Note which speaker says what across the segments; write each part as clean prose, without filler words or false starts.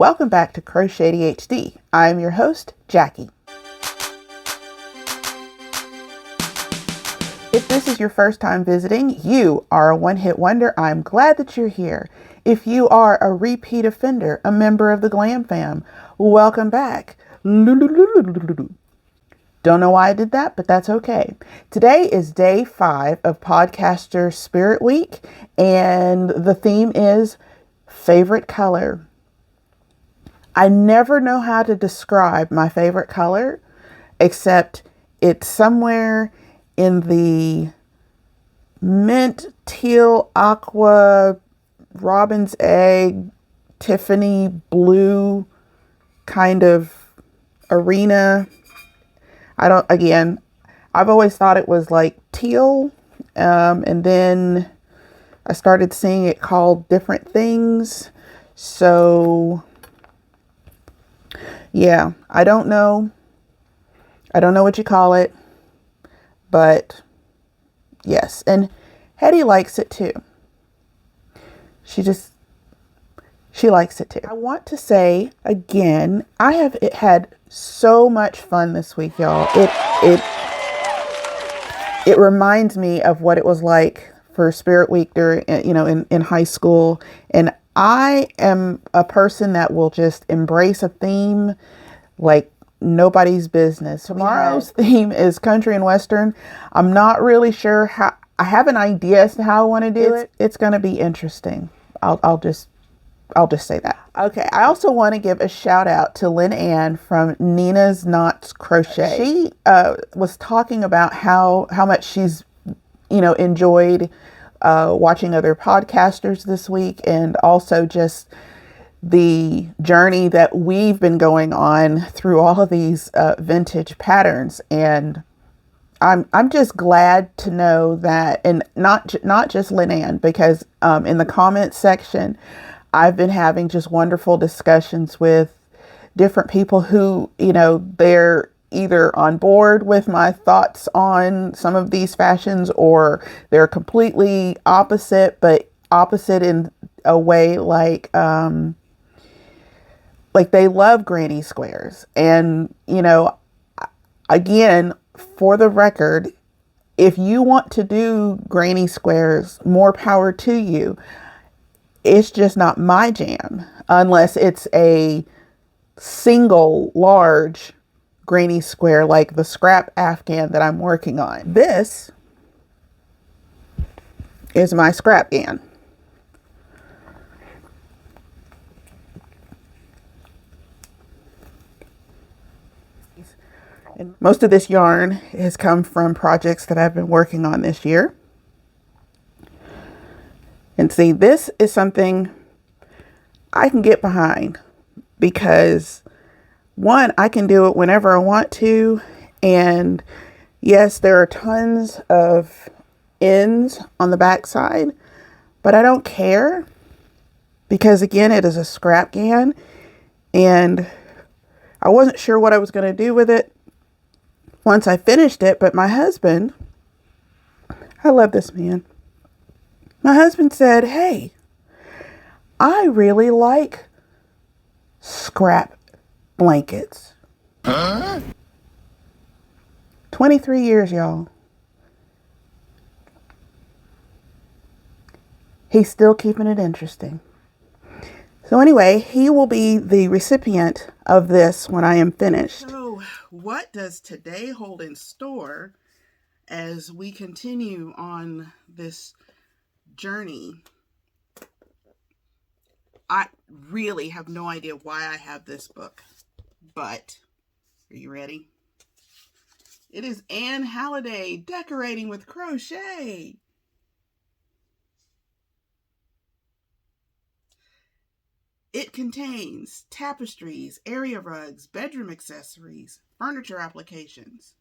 Speaker 1: Welcome back to Crochet ADHD. I'm your host, Jackie. If this is your first time visiting, you are a one-hit wonder. I'm glad that you're here. If you are a repeat offender, a member of the GlamFam, welcome back. Don't know why I did that, but that's okay. Today is day 5 of Podcaster Spirit Week, and the theme is favorite color. I never know how to describe my favorite color, except it's somewhere in the mint, teal, aqua, robin's egg, Tiffany blue kind of arena. I've always thought it was like teal. And then I started seeing it called different things. So yeah, I don't know what you call it, but yes. And Hetty likes it too. She likes it too. I want to say again, I have had so much fun this week, y'all. It reminds me of what it was like for Spirit Week during, in high school. And I am a person that will just embrace a theme like nobody's business. Tomorrow's theme is country and western. I'm not really sure how. I have an idea as to how I want to do it. It's going to be interesting. I'll just say that. Okay. I also want to give a shout out to Lynn Ann from Nina's Knots Crochet. She was talking about how much she's, enjoyed watching other podcasters this week, and also just the journey that we've been going on through all of these vintage patterns. And I'm just glad to know that, and not just Lynn Ann, because in the comments section, I've been having just wonderful discussions with different people who, they're either on board with my thoughts on some of these fashions, or they're completely opposite, but opposite in a way like they love granny squares. And, again, for the record, if you want to do granny squares, more power to you. It's just not my jam unless it's a single large granny square like the scrap Afghan that I'm working on. This is my scrap Afghan. And most of this yarn has come from projects that I've been working on this year. And see, this is something I can get behind because, one, I can do it whenever I want to. And yes, there are tons of ends on the back side, but I don't care because, again, it is a scrap GAN, and I wasn't sure what I was going to do with it once I finished it. But my husband, I love this man. My husband said, "Hey, I really like scrap blankets." 23 years, y'all. He's still keeping it interesting. So anyway, he will be the recipient of this when I am finished. So what does today hold in store as we continue on this journey? I really have no idea why I have this book, but are you ready? It is Anne Halliday, Decorating with Crochet. It contains tapestries, area rugs, bedroom accessories, furniture applications,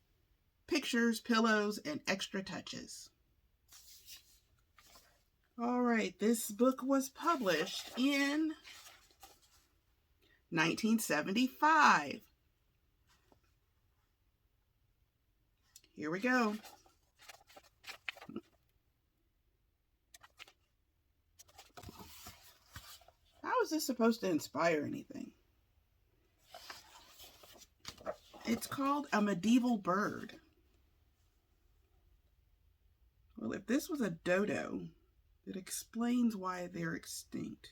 Speaker 1: pictures, pillows, and extra touches. All right, this book was published in 1975. Here we go. How is this supposed to inspire anything? It's called a medieval bird. Well, if this was a dodo, it explains why they're extinct.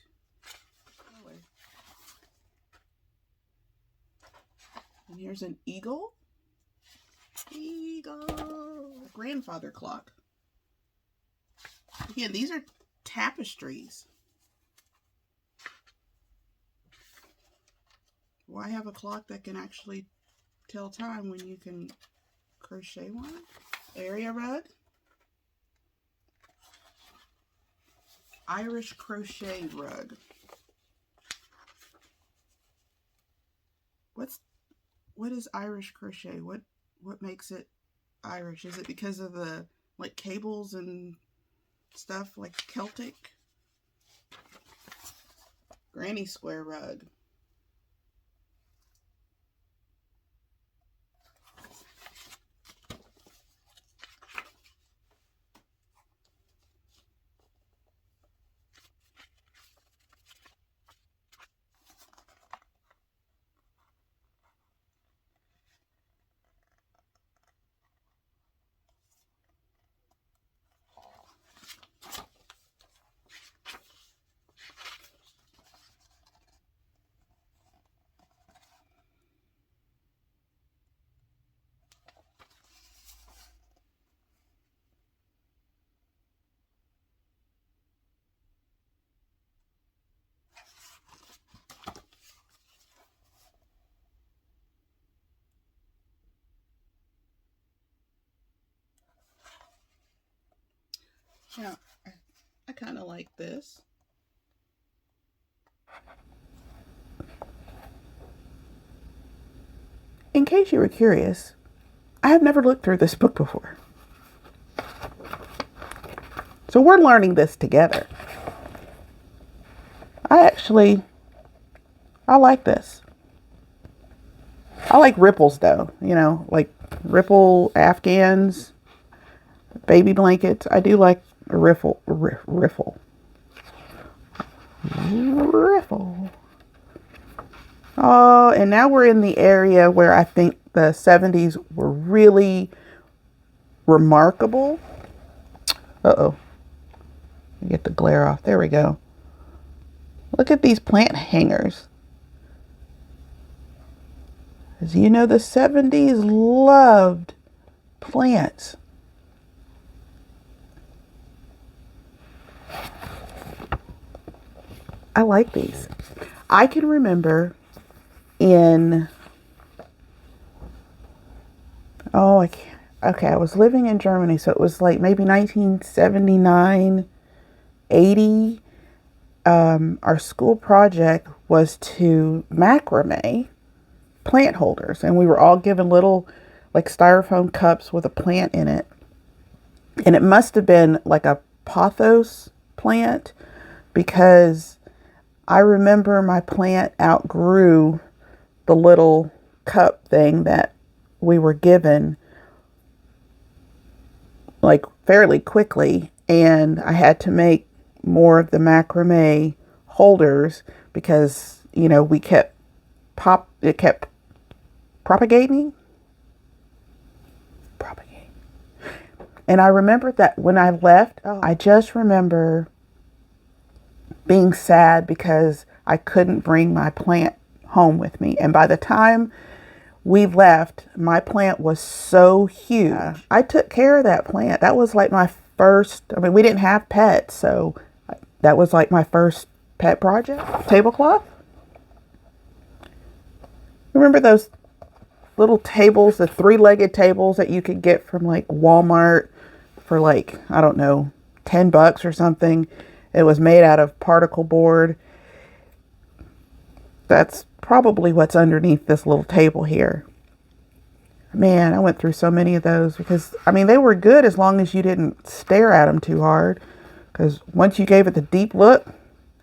Speaker 1: And here's an eagle. Eagle. A grandfather clock. Again, these are tapestries. Why have a clock that can actually tell time when you can crochet one? Area rug. Irish crochet rug. What is Irish crochet? What makes it Irish? Is it because of the like cables and stuff like Celtic? Granny square rug. Yeah, I kind of like this. In case you were curious, I have never looked through this book before. So we're learning this together. I like this. I like ripples though, you know, like ripple Afghans, baby blankets. I do like a riffle. Oh, and now we're in the area where I think the 70s were really remarkable. Uh-oh. Get the glare off. There we go. Look at these plant hangers. As you know, the 70s loved plants. I like these. I can remember I was living in Germany, so it was like maybe 1979, 80. Our school project was to macrame plant holders, and we were all given little like styrofoam cups with a plant in it, and it must have been like a pothos plant, because I remember my plant outgrew the little cup thing that we were given like fairly quickly, and I had to make more of the macrame holders because, you know, it kept propagating. And I remember that when I left, I just remember being sad because I couldn't bring my plant home with me. And by the time we left, my plant was so huge. I took care of that plant. That was like my first, we didn't have pets, so that was like my first pet project. Tablecloth. Remember those little tables, the 3-legged tables that you could get from like Walmart for like, I don't know, $10 or something. It was made out of particle board. That's probably what's underneath this little table here. Man, I went through so many of those because, they were good as long as you didn't stare at them too hard. Because once you gave it the deep look,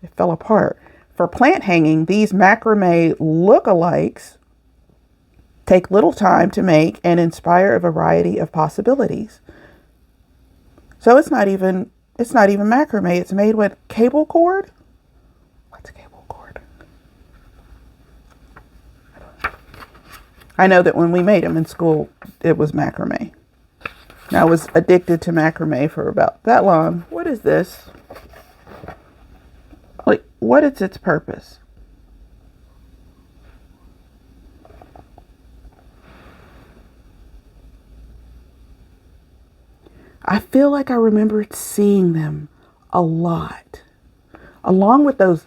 Speaker 1: it fell apart. For plant hanging, these macrame look-alikes take little time to make and inspire a variety of possibilities. So it's not even macrame. It's made with cable cord. What's cable cord? I know that when we made them in school, it was macrame. I was addicted to macrame for about that long. What is this? Like, what is its purpose? I feel like I remember seeing them a lot. Along with those,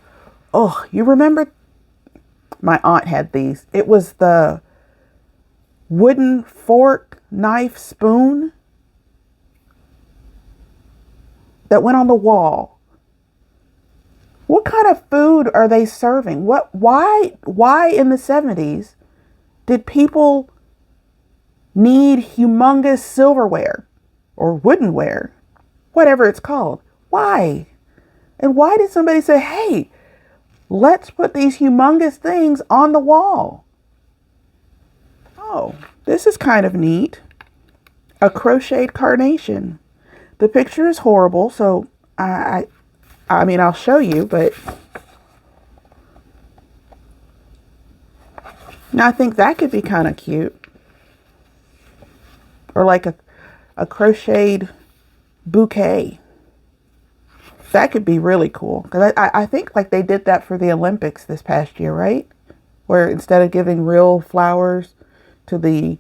Speaker 1: oh, you remember? My aunt had these. It was the wooden fork, knife, spoon that went on the wall. What kind of food are they serving? Why in the 70s did people need humongous silverware or woodenware, whatever it's called? Why? And why did somebody say, hey, let's put these humongous things on the wall? Oh, this is kind of neat. A crocheted carnation. The picture is horrible, so I mean, I'll show you, but now I think that could be kind of cute. Or like a crocheted bouquet. That could be really cool. Because I think like they did that for the Olympics this past year, right? Where instead of giving real flowers to the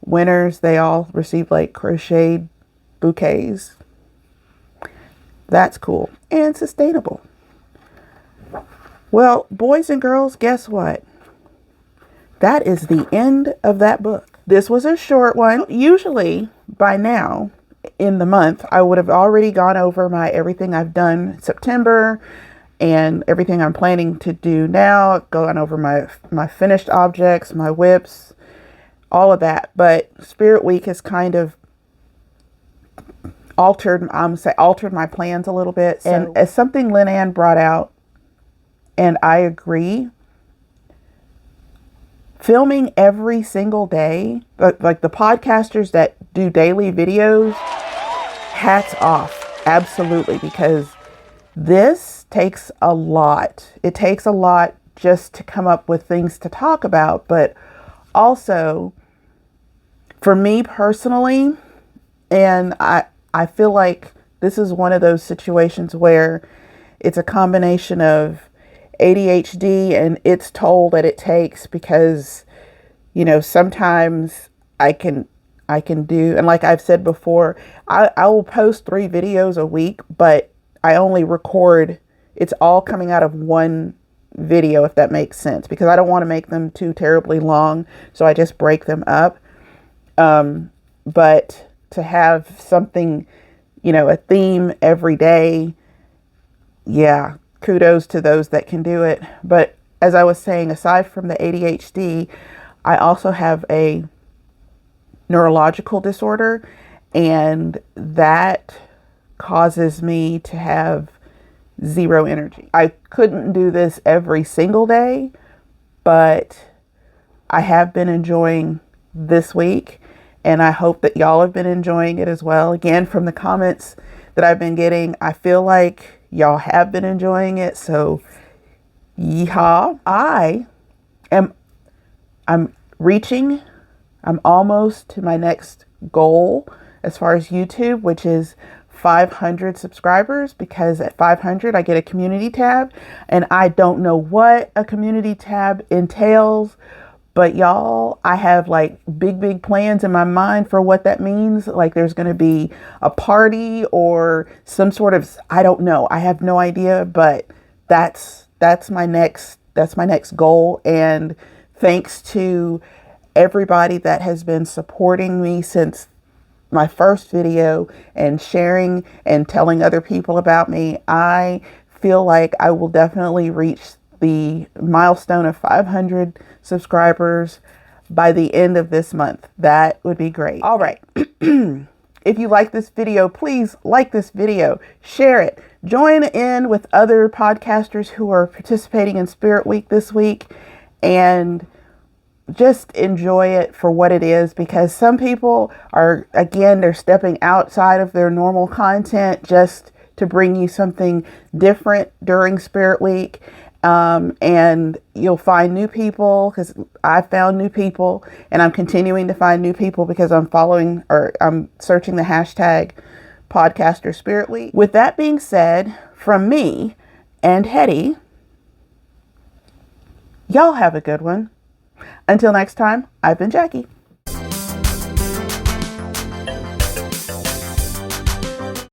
Speaker 1: winners, they all received like crocheted bouquets. That's cool and sustainable. Well, boys and girls, guess what? That is the end of that book. This was a short one. Usually by now in the month, I would have already gone over my everything I've done September and everything I'm planning to do now, gone over my finished objects, my whips, all of that. But Spirit Week has kind of altered my plans a little bit. So, and as something Lynn Ann brought out, and I agree, filming every single day, like the podcasters that do daily videos, hats off, absolutely, because this takes a lot. It takes a lot just to come up with things to talk about, but also for me personally, and I feel like this is one of those situations where it's a combination of ADHD and its toll that it takes, because, you know, sometimes I can do, and like I've said before, I will post 3 videos a week, but I only record, it's all coming out of one video, if that makes sense, because I don't want to make them too terribly long. So I just break them up. But to have something, you know, a theme every day, yeah, kudos to those that can do it. But as I was saying, aside from the ADHD, I also have a neurological disorder, and that causes me to have zero energy. I couldn't do this every single day, but I have been enjoying this week, and I hope that y'all have been enjoying it as well. Again, from the comments that I've been getting, I feel like y'all have been enjoying it. So yeehaw. I'm almost to my next goal as far as YouTube, which is 500 subscribers, because at 500 I get a community tab, and I don't know what a community tab entails, but y'all, I have like big plans in my mind for what that means. Like there's going to be a party or some sort of, I don't know. I have no idea, but that's my next goal. And thanks to everybody that has been supporting me since my first video and sharing and telling other people about me, I feel like I will definitely reach the milestone of 500 subscribers by the end of this month. That would be great. All right. If you like this video, please like this video, share it, join in with other podcasters who are participating in Spirit Week this week, and just enjoy it for what it is, because some people are, again, they're stepping outside of their normal content just to bring you something different during Spirit Week. And you'll find new people, because I found new people, and I'm continuing to find new people because I'm following, or I'm searching the hashtag Podcaster Spirit Week. With that being said, from me and Hetty, y'all have a good one. Until next time, I've been Jackie.